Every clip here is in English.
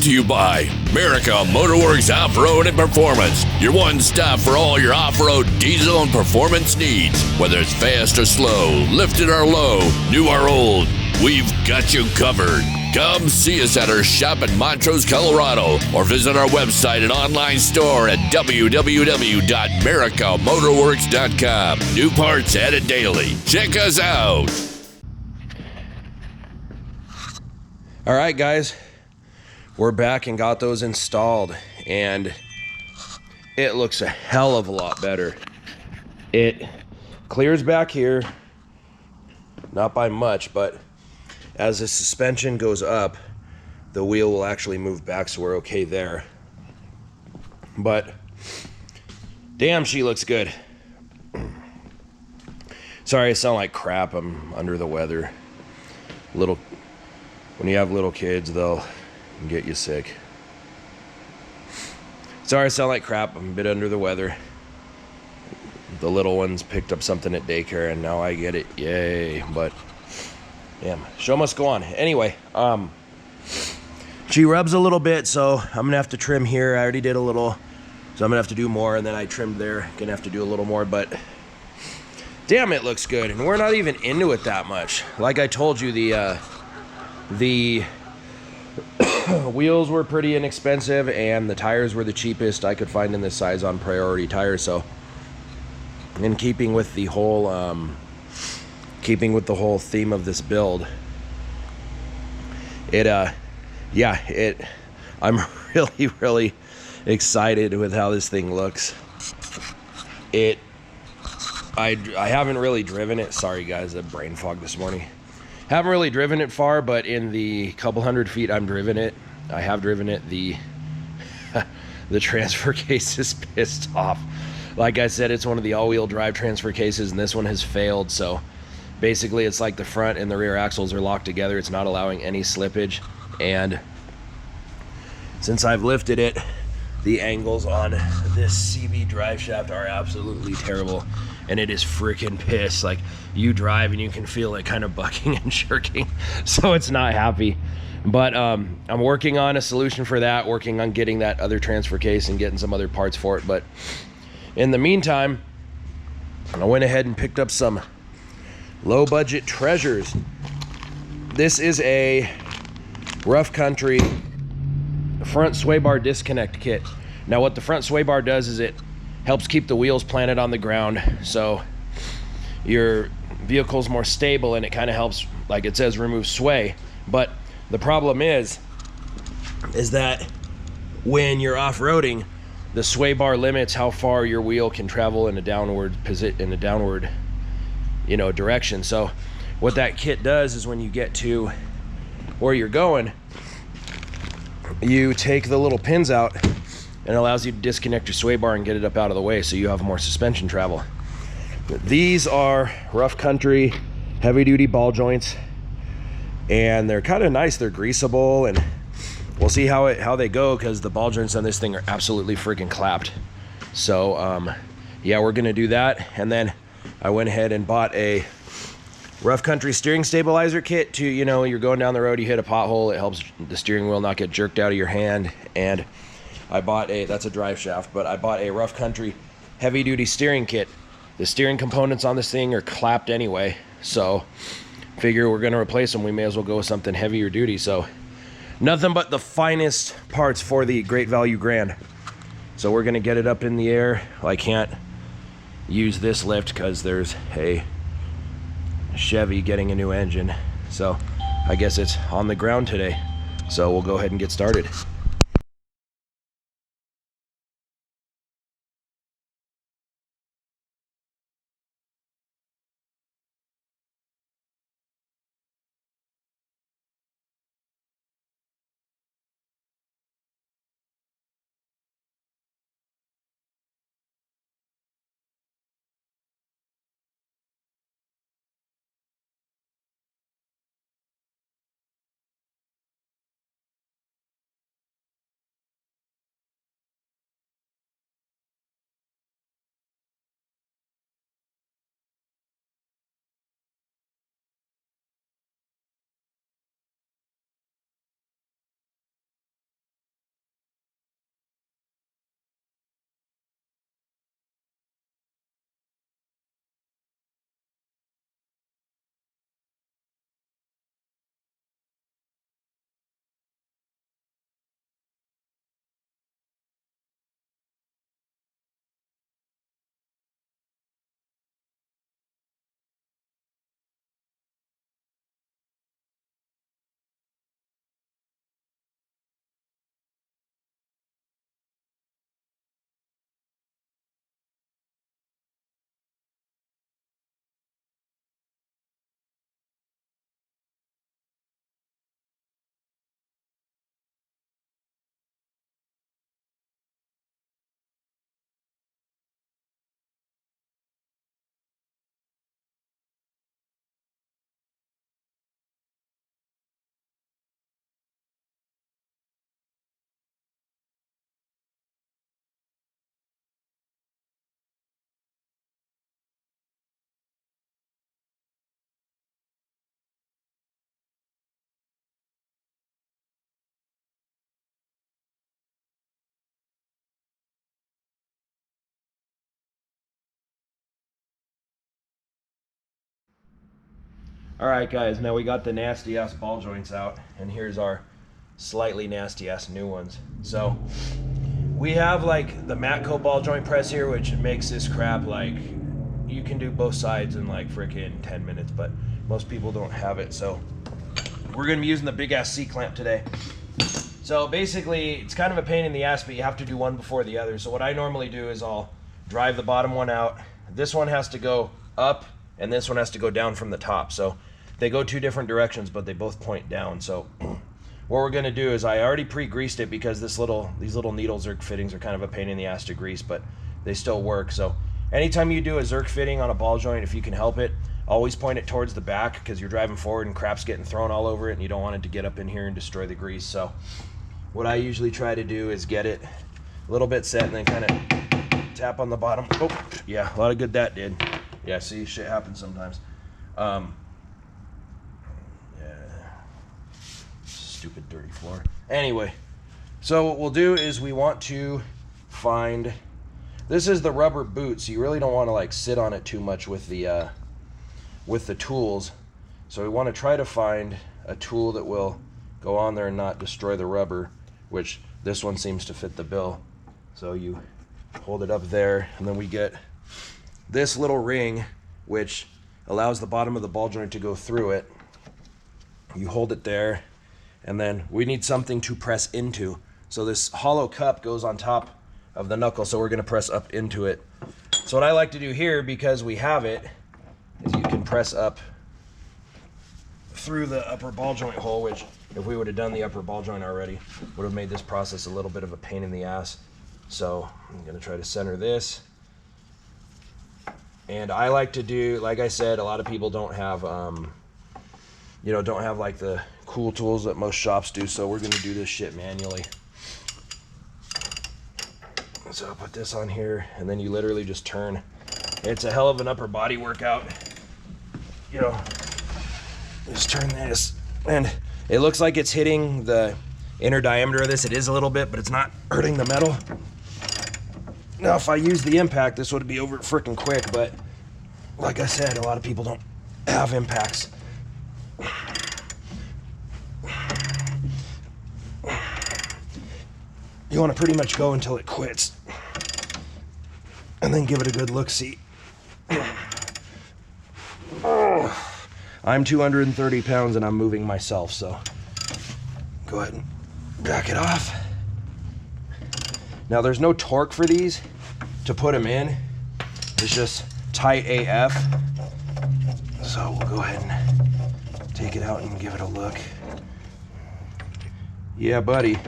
to you by Merica Motorworks Off-Road and Performance, your one stop for all your off-road diesel and performance needs. Whether it's fast or slow, lifted or low, new or old, we've got you covered. Come see us at our shop in Montrose, Colorado, or visit our website and online store at www.mericamotorworks.com. New parts added daily. Check us out. All right, guys, we're back and got those installed, and it looks a hell of a lot better. It clears back here, not by much, but as the suspension goes up, the wheel will actually move back, so we're okay there. But damn, she looks good. Sorry, I sound like crap. I'm under the weather. When you have little kids, they'll get you sick. Sorry, I sound like crap. I'm a bit under the weather. The little ones picked up something at daycare, and now I get it. Yay. But, damn, show must go on. Anyway, she rubs a little bit, so I'm going to have to trim here. I already did a little, so I'm going to have to do more, and then I trimmed there. Going to have to do a little more, but damn, it looks good. And we're not even into it that much. Like I told you, the wheels were pretty inexpensive, and the tires were the cheapest I could find in this size on Priority Tires. So, in keeping with the whole theme of this build, I'm really excited with how this thing looks. I haven't really driven it. Sorry guys, the brain fog this morning. Haven't really driven it far, but in the couple hundred feet I have driven it, the transfer case is pissed off. Like I said, it's one of the all-wheel drive transfer cases, and this one has failed. So basically it's like the front and the rear axles are locked together. It's not allowing any slippage, and since I've lifted it, the angles on this CB drive shaft are absolutely terrible, and it is freaking pissed. Like, you drive and you can feel it kind of bucking and jerking, so it's not happy. But I'm working on a solution for that, working on getting that other transfer case and getting some other parts for it. But in the meantime, I went ahead and picked up some low budget treasures. This is a Rough Country front sway bar disconnect kit. Now what the front sway bar does is it helps keep the wheels planted on the ground, so your vehicle's more stable, and it kind of helps, like it says, remove sway. But the problem is that when you're off-roading, the sway bar limits how far your wheel can travel in a downward direction. So what that kit does is when you get to where you're going, you take the little pins out, and it allows you to disconnect your sway bar and get it up out of the way, so you have more suspension travel. These are Rough Country heavy duty ball joints, and they're kind of nice. They're greasable, and we'll see how they go, because the ball joints on this thing are absolutely freaking clapped. So yeah, we're gonna do that. And then I went ahead and bought a Rough Country steering stabilizer kit to, you're going down the road, you hit a pothole, it helps the steering wheel not get jerked out of your hand. And I bought that's a drive shaft, but I bought a Rough Country heavy duty steering kit. The steering components on this thing are clapped anyway, so figure we're gonna replace them, we may as well go with something heavier duty. So nothing but the finest parts for the great value grand. So we're gonna get it up in the air. I can't use this lift because there's a Chevy getting a new engine, so I guess it's on the ground today. So we'll go ahead and get started. All right, guys, now we got the nasty ass ball joints out, and here's our slightly nasty ass new ones. So we have like the Matco ball joint press here, which makes this crap like you can do both sides in like freaking 10 minutes, but most people don't have it. So we're gonna be using the big ass C-clamp today. So basically it's kind of a pain in the ass, but you have to do one before the other. So what I normally do is I'll drive the bottom one out. This one has to go up and this one has to go down from the top. So they go two different directions, but they both point down. So what we're gonna do is I already pre-greased it because these little needle Zerk fittings are kind of a pain in the ass to grease, but they still work. So anytime you do a Zerk fitting on a ball joint, if you can help it, always point it towards the back because you're driving forward and crap's getting thrown all over it and you don't want it to get up in here and destroy the grease. So what I usually try to do is get it a little bit set and then kind of tap on the bottom. Oh, yeah, a lot of good that did. Yeah, see, shit happens sometimes. Yeah. Stupid dirty floor. Anyway, so what we'll do is we want to find, this is the rubber boot, so you really don't want to like sit on it too much with the tools. So we want to try to find a tool that will go on there and not destroy the rubber, which this one seems to fit the bill. So you hold it up there, and then we get this little ring which allows the bottom of the ball joint to go through it. You hold it there, and then we need something to press into. So this hollow cup goes on top of the knuckle, so we're going to press up into it. So what I like to do here, because we have it, is you can press up through the upper ball joint hole, which if we would have done the upper ball joint already, would have made this process a little bit of a pain in the ass. So I'm going to try to center this. And I like to do, like I said, a lot of people don't have, don't have like the cool tools that most shops do. So we're going to do this shit manually. So I'll put this on here, and then you literally just turn. It's a hell of an upper body workout. Just turn this, and it looks like it's hitting the inner diameter of this. It is a little bit, but it's not hurting the metal. Now, if I use the impact, this would be over freaking quick, but like I said, a lot of people don't have impacts. You want to pretty much go until it quits, and then give it a good look-see. I'm 230 pounds and I'm moving myself, so go ahead and back it off. Now there's no torque for these to put them in. It's just tight AF. So we'll go ahead and take it out and give it a look. Yeah, buddy,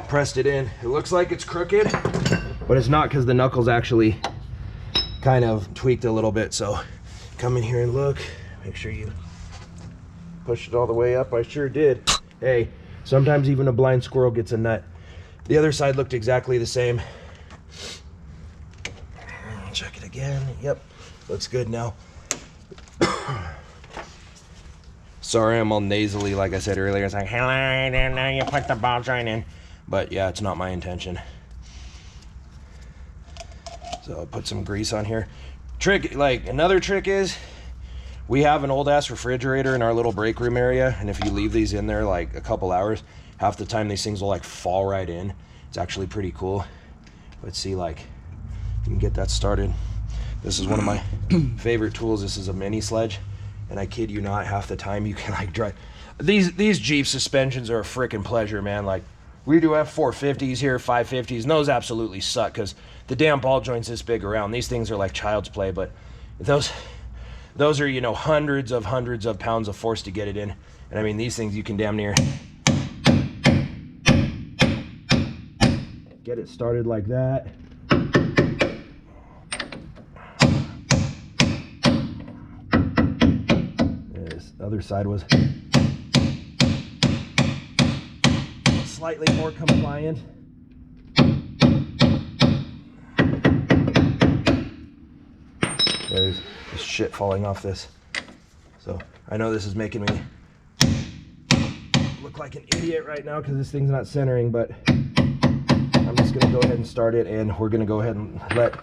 pressed it in. It looks like it's crooked, but it's not because the knuckles actually kind of tweaked a little bit. So come in here and look. Make sure you push it all the way up. I sure did. Hey, sometimes even a blind squirrel gets a nut. The other side looked exactly the same. Check it again. Yep, looks good now. Sorry, I'm all nasally, like I said earlier. It's like, hello, now you put the ball joint in. But yeah, it's not my intention. So I'll put some grease on here. Another trick is, we have an old ass refrigerator in our little break room area, and if you leave these in there like a couple hours, half the time these things will like fall right in. It's actually pretty cool. Let's see, like, you can get that started. This is one of my favorite tools. This is a mini sledge, and I kid you not, half the time you can like drive. These Jeep suspensions are a freaking pleasure, man. Like, we do have 450s here, 550s, and those absolutely suck because the damn ball joint's this big around. These things are like child's play, but those are, hundreds of pounds of force to get it in. And I mean, these things you can damn near get it started like that. This other side was slightly more compliant. There's shit falling off this. So I know this is making me look like an idiot right now because this thing's not centering, but I'm just gonna go ahead and start it, and we're gonna go ahead and let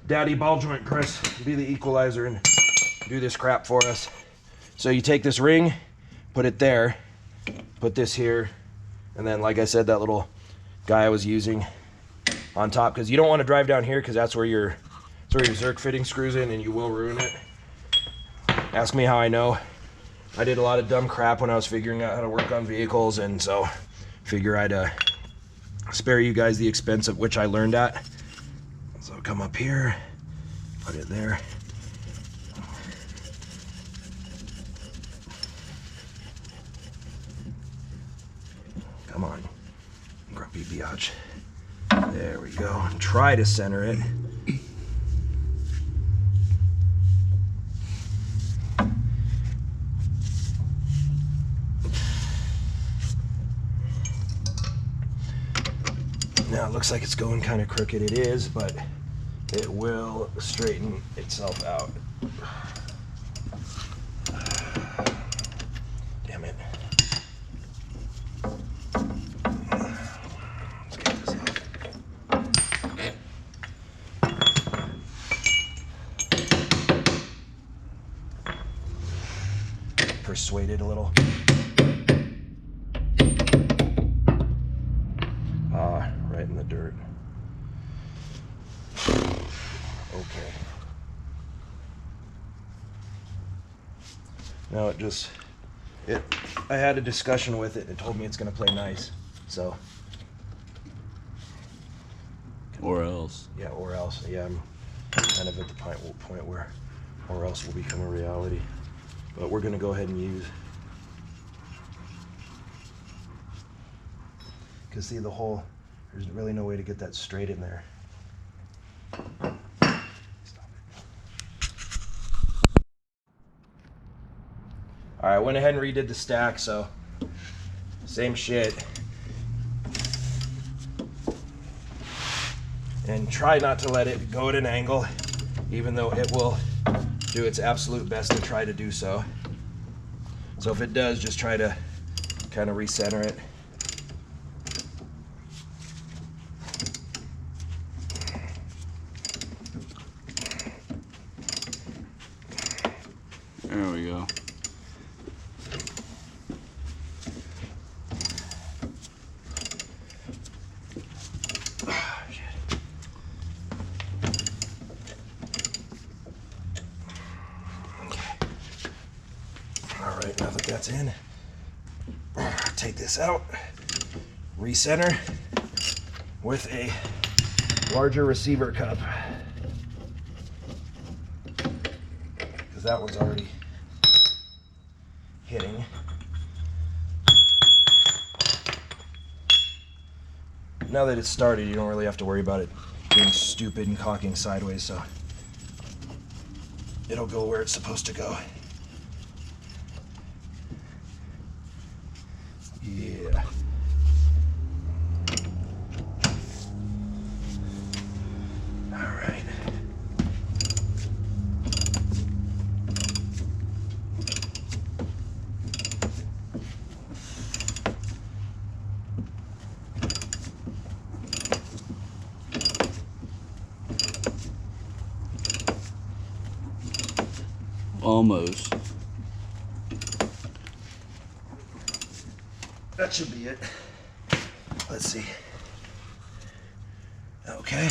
Daddy Ball Joint Press be the equalizer and do this crap for us. So you take this ring, put it there, put this here, and then like I said, that little guy I was using on top, because you don't want to drive down here because that's where your Zerk fitting screws in and you will ruin it. Ask me how I know. I did a lot of dumb crap when I was figuring out how to work on vehicles, and so figure I'd spare you guys the expense of which I learned at. So come up here, put it there. Come on, grumpy biatch. There we go. And try to center it. Now it looks like it's going kind of crooked. It is, but it will straighten itself out. Damn it. Let's get this off. Persuade it a little. Right in the dirt. Okay. Now I had a discussion with it. It told me it's going to play nice. So. Or else. Yeah, or else. Yeah, I'm kind of at the point where or else will become a reality. But we're going to go ahead and use. Because see the hole. There's really no way to get that straight in there. Stop it. All right, I went ahead and redid the stack, so same shit. And try not to let it go at an angle, even though it will do its absolute best to try to do so. So if it does, just try to kind of recenter it. There we go. Oh, shit. Okay. All right, now that that's in, take this out, recenter with a larger receiver cup. Because that one's already hitting. Now that it's started, you don't really have to worry about it being stupid and cocking sideways, so it'll go where it's supposed to go. Yeah. All right. Almost. That should be it. Let's see. Okay.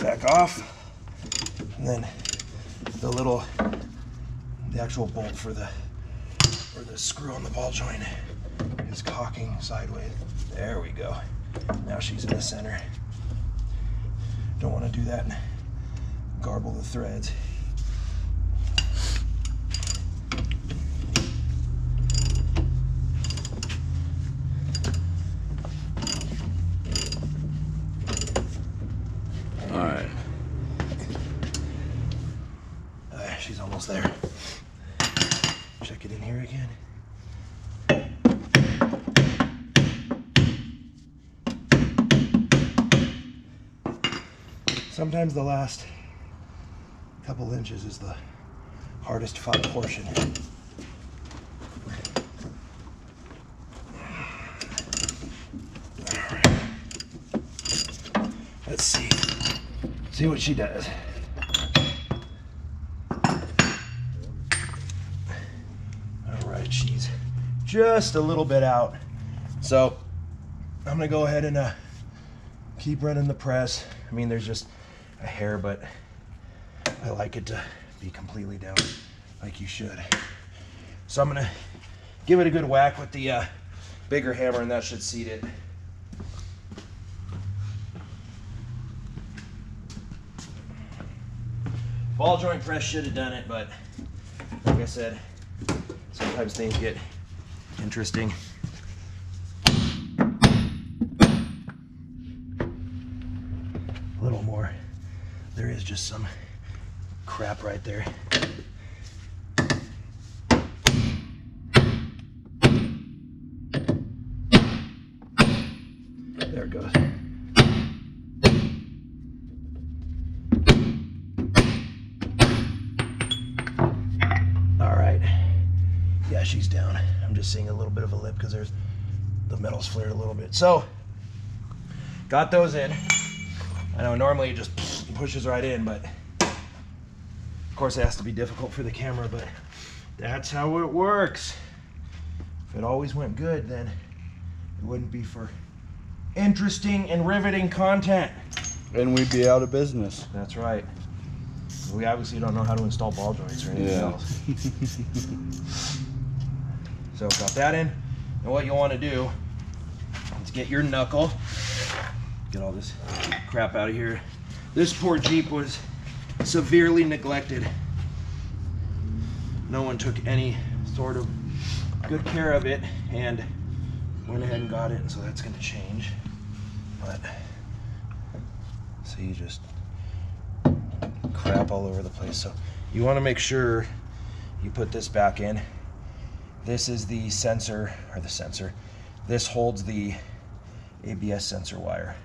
Back off. And then the actual bolt for the screw on the ball joint is cocking sideways. There we go. Now she's in the center. Don't want to do that and garble the threads. All right. She's almost there. Check it in here again. Sometimes the last couple inches is the hardest fought portion. All right. Let's see what she does. she's just a little bit out. So I'm gonna go ahead and keep running the press. I mean, there's just a hair, but I like it to be completely down like you should. So I'm gonna give it a good whack with the bigger hammer, and that should seat it. Ball joint press should have done it, but like I said, sometimes things get interesting. A little more. There is just some crap right there. There it goes. All right. Yeah, she's down. I'm just seeing a little bit of a lip because there's the metal's flared a little bit. So, got those in. I know normally it just pushes right in, but of course it has to be difficult for the camera, but that's how it works. If it always went good, then it wouldn't be for interesting and riveting content. And we'd be out of business. That's right. We obviously don't know how to install ball joints or anything else. So got that in. And what you want to do is get your knuckle. Get all this crap out of here. This poor Jeep was severely neglected. No one took any sort of good care of it and went ahead and got it, and so that's going to change. But see, just crap all over the place. So you want to make sure you put this back in. This is the sensor, or the sensor. This holds the ABS sensor wire.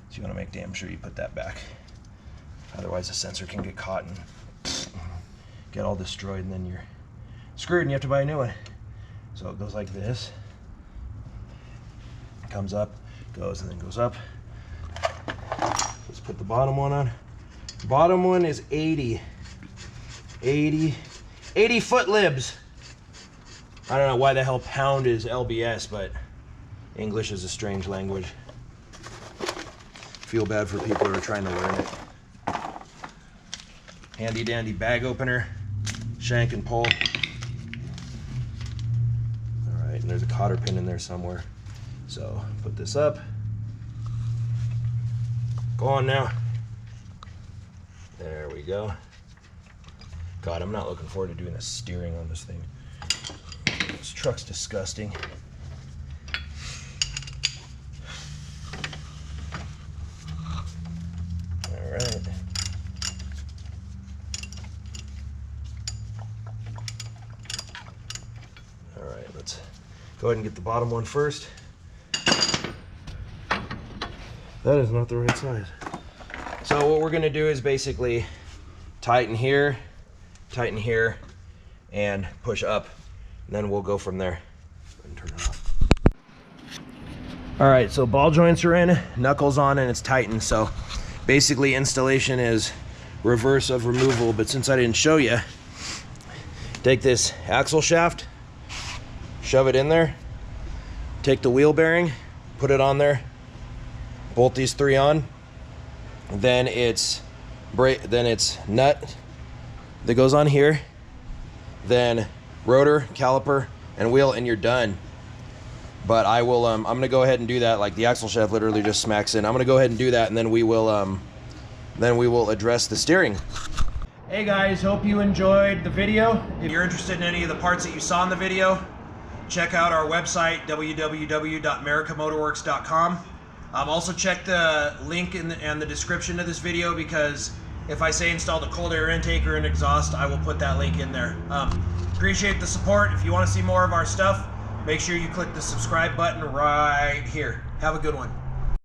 So you want to make damn sure you put that back. Otherwise the sensor can get caught and get all destroyed, and then you're screwed and you have to buy a new one. So it goes like this. It comes up, goes, and then goes up. Let's put the bottom one on. Bottom one is 80 foot libs. I don't know why the hell pound is LBS, but English is a strange language. Feel bad for people who are trying to learn it. Handy dandy bag opener, shank and pull. All right, and there's a cotter pin in there somewhere. So put this up. Go on now. There we go. God, I'm not looking forward to doing the steering on this thing. This truck's disgusting. All right. All right, let's go ahead and get the bottom one first. That is not the right size. So what we're gonna do is basically tighten here, and push up. And then we'll go from there. And turn it off. All right, so ball joints are in, knuckles on, and it's tightened. So basically installation is reverse of removal, but since I didn't show you, take this axle shaft, shove it in there, take the wheel bearing, put it on there, bolt these three on, then it's nut that goes on here, then rotor, caliper, and wheel, and you're done. But I will I'm gonna go ahead and do that. Like the axle shaft literally just smacks in. I'm gonna go ahead and do that, and then we will address the steering. Hey guys, hope you enjoyed the video. If you're interested in any of the parts that you saw in the video, check out our website, www.mericamotorworks.com. Also check the link in the description of this video, because if I say install a cold air intake or an exhaust, I will put that link in there. Appreciate the support. If you want to see more of our stuff, make sure you click the subscribe button right here. Have a good one.